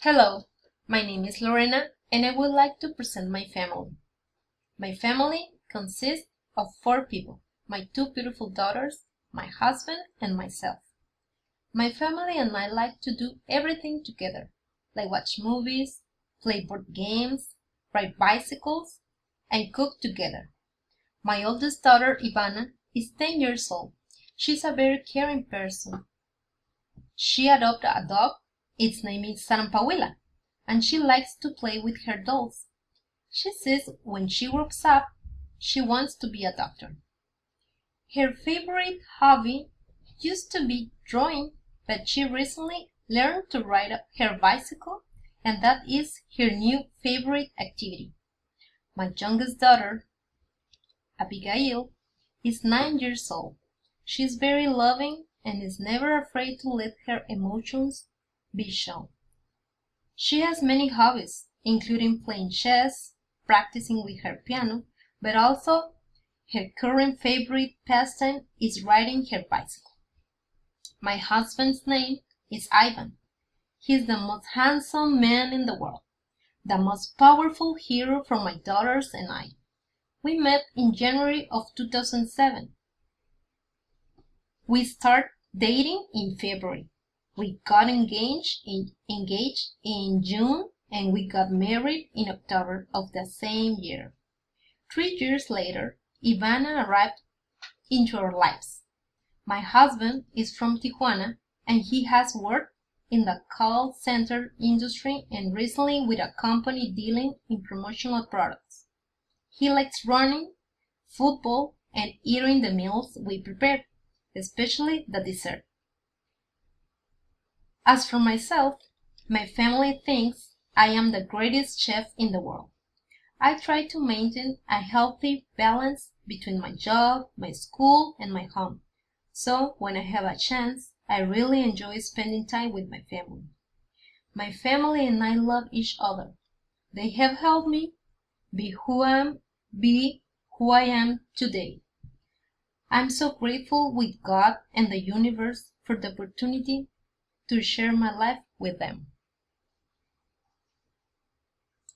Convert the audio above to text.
Hello, my name is Lorena and I would like to present my family. My family consists of 4 people, my 2 beautiful daughters, my husband, and myself. My family and I like to do everything together, like watch movies, play board games, ride bicycles, and cook together. My oldest daughter, Ivana, is 10 years old. She's a very caring person. She adopted a dog. Its name is Sarampahuila, and she likes to play with her dolls. She says when she grows up, she wants to be a doctor. Her favorite hobby used to be drawing, but she recently learned to ride her bicycle, and that is her new favorite activity. My youngest daughter, Abigail, is 9 years old. She is very loving and is never afraid to let her emotions be shown. She has many hobbies, including playing chess, practicing with her piano, but also her current favorite pastime is riding her bicycle. My husband's name is Ivan. He is the most handsome man in the world, the most powerful hero for my daughters and I. We met in January of 2007. We started dating in February. We got engaged in June, and we got married in October of the same year. 3 years later, Ivana arrived into our lives. My husband is from Tijuana, and he has worked in the call center industry and recently with a company dealing in promotional products. He likes running, football, and eating the meals we prepare, especially the dessert. As for myself, my family thinks I am the greatest chef in the world. I try to maintain a healthy balance between my job, my school, and my home. So when I have a chance, I really enjoy spending time with my family. My family and I love each other. They have helped me be who I am today. I'm so grateful with God and the universe for the opportunity to share my life with them.